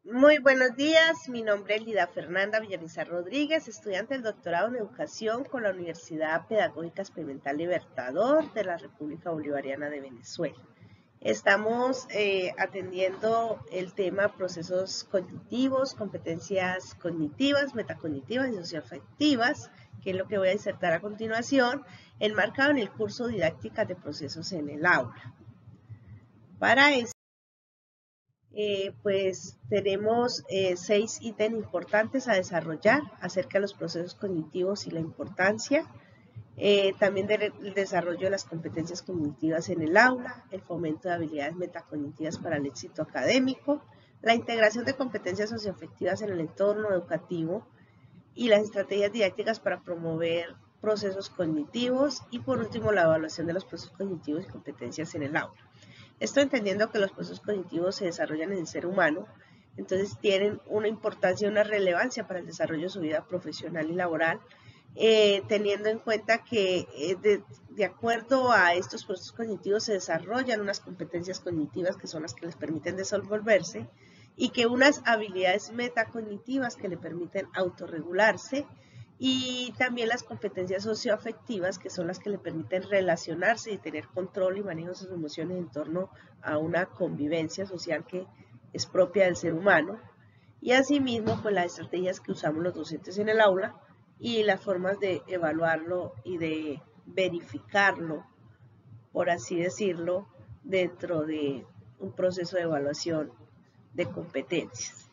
Muy buenos días, mi nombre es Lida Fernanda Villamizar Rodríguez, estudiante del doctorado en Educación con la Universidad Pedagógica Experimental Libertador de la República Bolivariana de Venezuela. Estamos atendiendo el tema procesos cognitivos, competencias cognitivas, metacognitivas y socioafectivas, que es lo que voy a disertar a continuación, enmarcado en el curso Didáctica de Procesos en el Aula. Para eso, pues tenemos 6 ítems importantes a desarrollar acerca de los procesos cognitivos y la importancia. También el desarrollo de las competencias cognitivas en el aula, el fomento de habilidades metacognitivas para el éxito académico, la integración de competencias socioafectivas en el entorno educativo y las estrategias didácticas para promover procesos cognitivos y por último la evaluación de los procesos cognitivos y competencias en el aula. Esto entendiendo que los procesos cognitivos se desarrollan en el ser humano, entonces tienen una importancia y una relevancia para el desarrollo de su vida profesional y laboral, teniendo en cuenta que de acuerdo a estos procesos cognitivos se desarrollan unas competencias cognitivas que son las que les permiten desenvolverse y que unas habilidades metacognitivas que le permiten autorregularse y también las competencias socioafectivas, que son las que le permiten relacionarse y tener control y manejo de sus emociones en torno a una convivencia social que es propia del ser humano. Y asimismo, pues las estrategias que usamos los docentes en el aula y las formas de evaluarlo y de verificarlo, por así decirlo, dentro de un proceso de evaluación de competencias.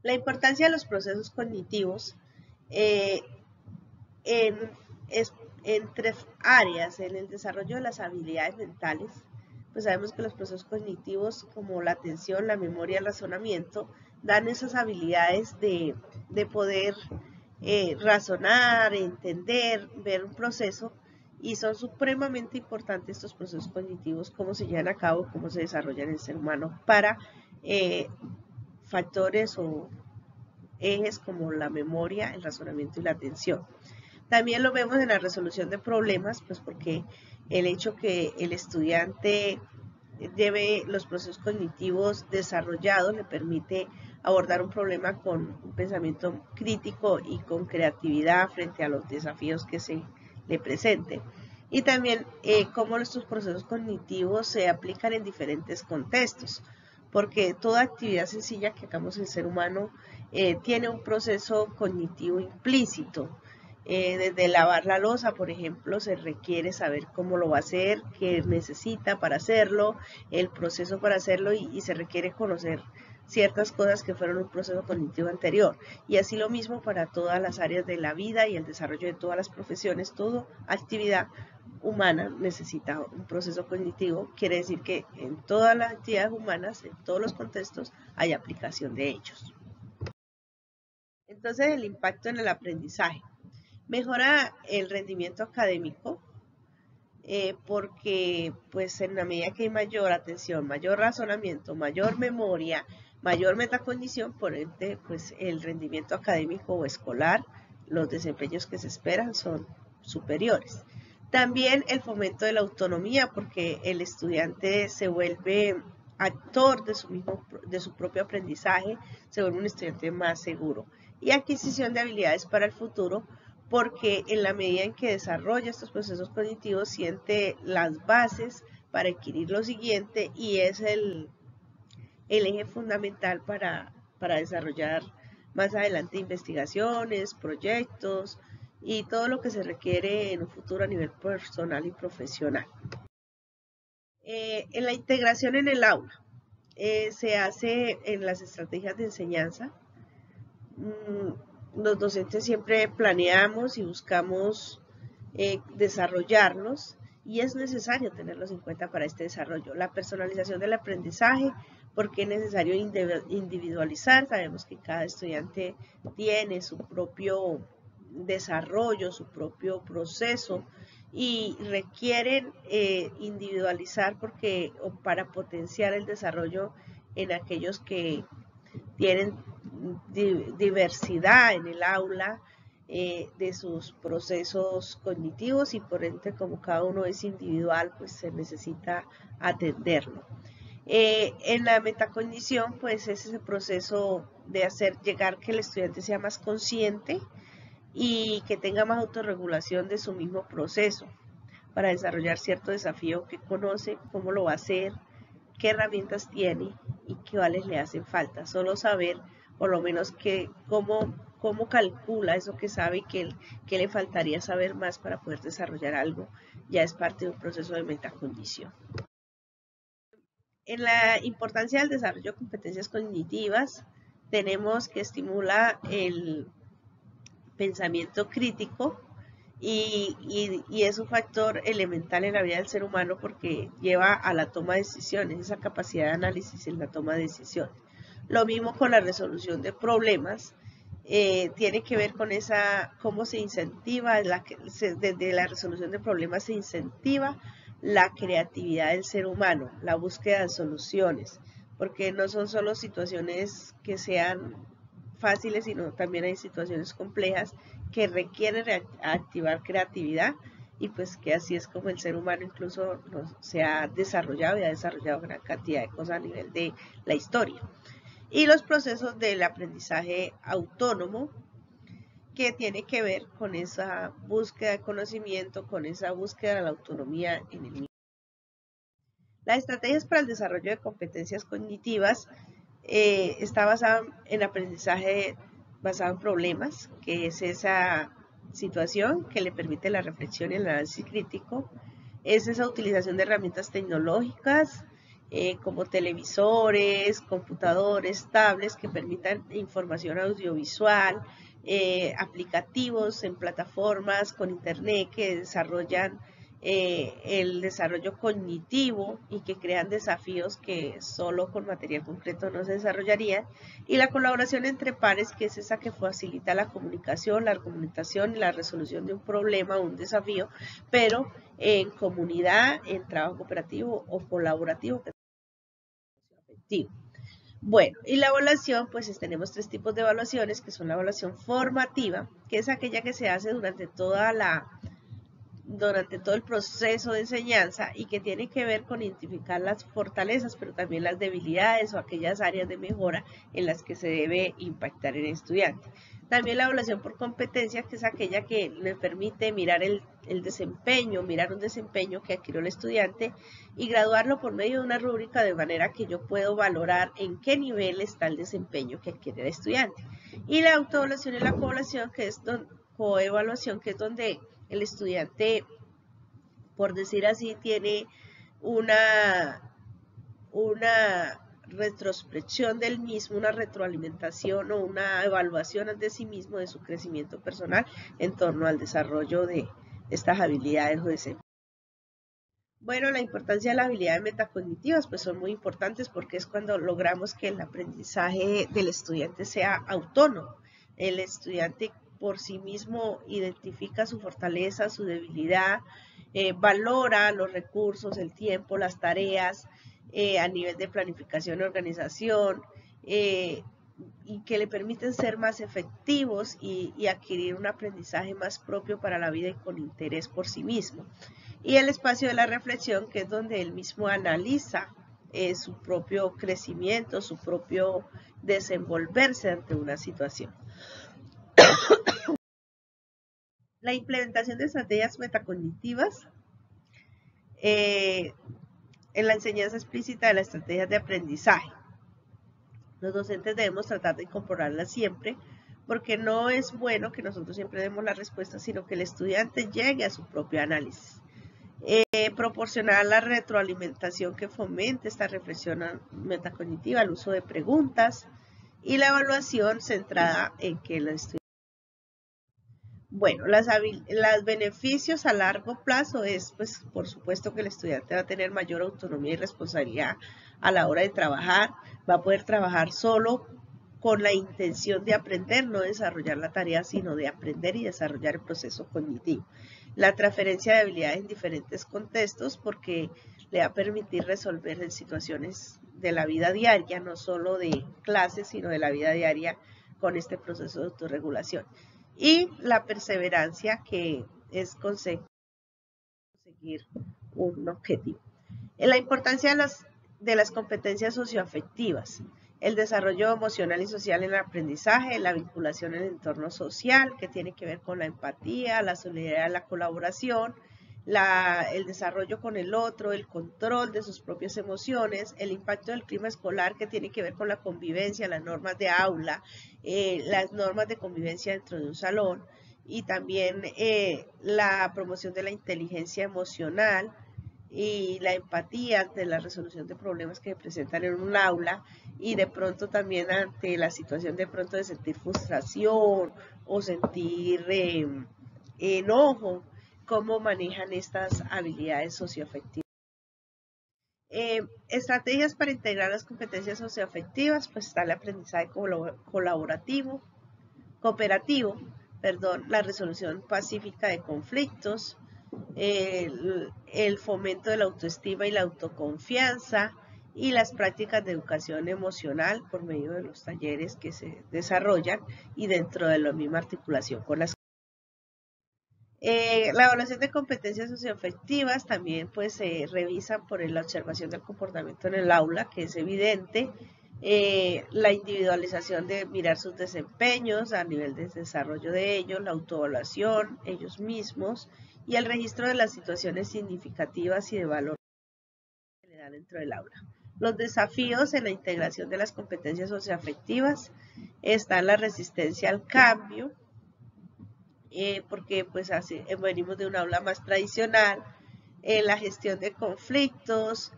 La importancia de los procesos cognitivos eh, en, en tres áreas, en el desarrollo de las habilidades mentales, pues sabemos que los procesos cognitivos como la atención, la memoria, el razonamiento, dan esas habilidades de poder razonar, entender, ver un proceso y son supremamente importantes estos procesos cognitivos, cómo se llevan a cabo, cómo se desarrollan en el ser humano para factores o ejes como la memoria, el razonamiento y la atención. También lo vemos en la resolución de problemas, pues porque el hecho que el estudiante lleve los procesos cognitivos desarrollados le permite abordar un problema con un pensamiento crítico y con creatividad frente a los desafíos que se le presenten. Y también cómo estos procesos cognitivos se aplican en diferentes contextos, porque toda actividad sencilla que hagamos en el ser humano tiene un proceso cognitivo implícito. Desde lavar la loza, por ejemplo, se requiere saber cómo lo va a hacer, qué necesita para hacerlo, el proceso para hacerlo y se requiere conocer ciertas cosas que fueron un proceso cognitivo anterior. Y así lo mismo para todas las áreas de la vida y el desarrollo de todas las profesiones, toda actividad humana necesita un proceso cognitivo, quiere decir que en todas las actividades humanas, en todos los contextos, hay aplicación de ellos. Entonces, el impacto en el aprendizaje. Mejora el rendimiento académico porque pues en la medida que hay mayor atención, mayor razonamiento, mayor memoria, mayor metacognición, por ende pues el rendimiento académico o escolar, los desempeños que se esperan son superiores. También el fomento de la autonomía porque el estudiante se vuelve actor de su propio aprendizaje, se vuelve un estudiante más seguro. Y adquisición de habilidades para el futuro porque en la medida en que desarrolla estos procesos cognitivos siente las bases para adquirir lo siguiente y es el eje fundamental para desarrollar más adelante investigaciones, proyectos y todo lo que se requiere en un futuro a nivel personal y profesional. En la integración en el aula se hace en las estrategias de enseñanza. Los docentes siempre planeamos y buscamos desarrollarlos y es necesario tenerlos en cuenta para este desarrollo. La personalización del aprendizaje, porque es necesario individualizar, sabemos que cada estudiante tiene su propio desarrollo, su propio proceso y requieren individualizar porque o para potenciar el desarrollo en aquellos que tienen diversidad en el aula de sus procesos cognitivos y por ende como cada uno es individual pues se necesita atenderlo. En la metacognición, pues es ese proceso de hacer llegar que el estudiante sea más consciente y que tenga más autorregulación de su mismo proceso para desarrollar cierto desafío que conoce, cómo lo va a hacer, qué herramientas tiene y cuáles le hacen falta. Solo saber, por lo menos, cómo calcula eso que sabe y que le faltaría saber más para poder desarrollar algo, ya es parte de un proceso de metacognición. En la importancia del desarrollo de competencias cognitivas, tenemos que estimula el pensamiento crítico y es un factor elemental en la vida del ser humano porque lleva a la toma de decisiones, esa capacidad de análisis en la toma de decisiones. Lo mismo con la resolución de problemas, tiene que ver con cómo se incentiva, desde la resolución de problemas se incentiva la creatividad del ser humano, la búsqueda de soluciones, porque no son solo situaciones que sean fáciles, sino también hay situaciones complejas que requieren activar creatividad y pues que así es como el ser humano incluso se ha desarrollado y ha desarrollado gran cantidad de cosas a nivel de la historia. Y los procesos del aprendizaje autónomo, que tiene que ver con esa búsqueda de conocimiento, con esa búsqueda de la autonomía en el mismo. Las estrategias para el desarrollo de competencias cognitivas está basada en aprendizaje basado en problemas, que es esa situación que le permite la reflexión y el análisis crítico, es esa utilización de herramientas tecnológicas como televisores, computadores, tablets que permitan información audiovisual, aplicativos en plataformas con internet que desarrollan el desarrollo cognitivo y que crean desafíos que solo con material concreto no se desarrollarían, y la colaboración entre pares, que es esa que facilita la comunicación, la argumentación y la resolución de un problema o un desafío, pero en comunidad, en trabajo cooperativo o colaborativo. Bueno, y la evaluación, pues tenemos tres tipos de evaluaciones, que son la evaluación formativa, que es aquella que se hace durante todo el proceso de enseñanza y que tiene que ver con identificar las fortalezas, pero también las debilidades o aquellas áreas de mejora en las que se debe impactar en el estudiante. También la evaluación por competencia, que es aquella que le permite mirar el desempeño, mirar un desempeño que adquirió el estudiante y graduarlo por medio de una rúbrica de manera que yo puedo valorar en qué nivel está el desempeño que adquiere el estudiante. Y la autoevaluación y la coevaluación, que es donde el estudiante, por decir así, tiene una retrospección del mismo, una retroalimentación o una evaluación de sí mismo, de su crecimiento personal en torno al desarrollo de estas habilidades o desempeño. Bueno, la importancia de las habilidades metacognitivas pues son muy importantes porque es cuando logramos que el aprendizaje del estudiante sea autónomo. El estudiante por sí mismo identifica su fortaleza, su debilidad, valora los recursos, el tiempo, las tareas a nivel de planificación y organización, y que le permiten ser más efectivos y adquirir un aprendizaje más propio para la vida y con interés por sí mismo. Y el espacio de la reflexión, que es donde él mismo analiza su propio crecimiento, su propio desenvolverse ante una situación. La implementación de estrategias metacognitivas en la enseñanza explícita de las estrategias de aprendizaje. Los docentes debemos tratar de incorporarlas siempre, porque no es bueno que nosotros siempre demos la respuesta, sino que el estudiante llegue a su propio análisis. Proporcionar la retroalimentación que fomente esta reflexión metacognitiva, el uso de preguntas y la evaluación centrada en que el estudiante. Bueno, los beneficios a largo plazo es, pues, por supuesto que el estudiante va a tener mayor autonomía y responsabilidad a la hora de trabajar, va a poder trabajar solo con la intención de aprender, no desarrollar la tarea, sino de aprender y desarrollar el proceso cognitivo. La transferencia de habilidades en diferentes contextos, porque le va a permitir resolver en situaciones de la vida diaria, no solo de clases, sino de la vida diaria con este proceso de autorregulación. Y la perseverancia, que es conseguir un objetivo. La importancia de las de las competencias socioafectivas, el desarrollo emocional y social en el aprendizaje, la vinculación en el entorno social, que tiene que ver con la empatía, la solidaridad, la colaboración, el desarrollo con el otro, el control de sus propias emociones, el impacto del clima escolar, que tiene que ver con la convivencia, las normas de aula, las normas de convivencia dentro de un salón, y también la promoción de la inteligencia emocional y la empatía ante la resolución de problemas que se presentan en un aula, y de pronto también ante la situación de pronto de sentir frustración o sentir enojo, cómo manejan estas habilidades socioafectivas. Estrategias para integrar las competencias socioafectivas, pues está el aprendizaje colaborativo, cooperativo, la resolución pacífica de conflictos, el fomento de la autoestima y la autoconfianza, y las prácticas de educación emocional por medio de los talleres que se desarrollan y dentro de la misma articulación con las la evaluación de competencias socioafectivas también pues se revisan por la observación del comportamiento en el aula, que es evidente, la individualización de mirar sus desempeños a nivel de desarrollo de ellos, la autoevaluación ellos mismos y el registro de las situaciones significativas y de valor que le dan dentro del aula. Los desafíos en la integración de las competencias socioafectivas están la resistencia al cambio, porque pues así, venimos de un aula más tradicional, la gestión de conflictos,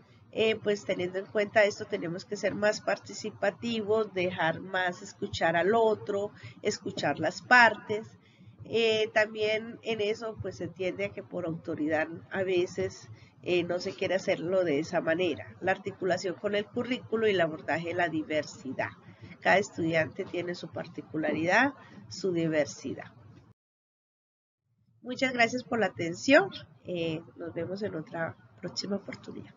pues teniendo en cuenta esto tenemos que ser más participativos, dejar más escuchar al otro, escuchar las partes. También en eso pues se tiende a que por autoridad a veces no se quiere hacerlo de esa manera. La articulación con el currículo y el abordaje de la diversidad. Cada estudiante tiene su particularidad, su diversidad. Muchas gracias por la atención. Nos vemos en otra próxima oportunidad.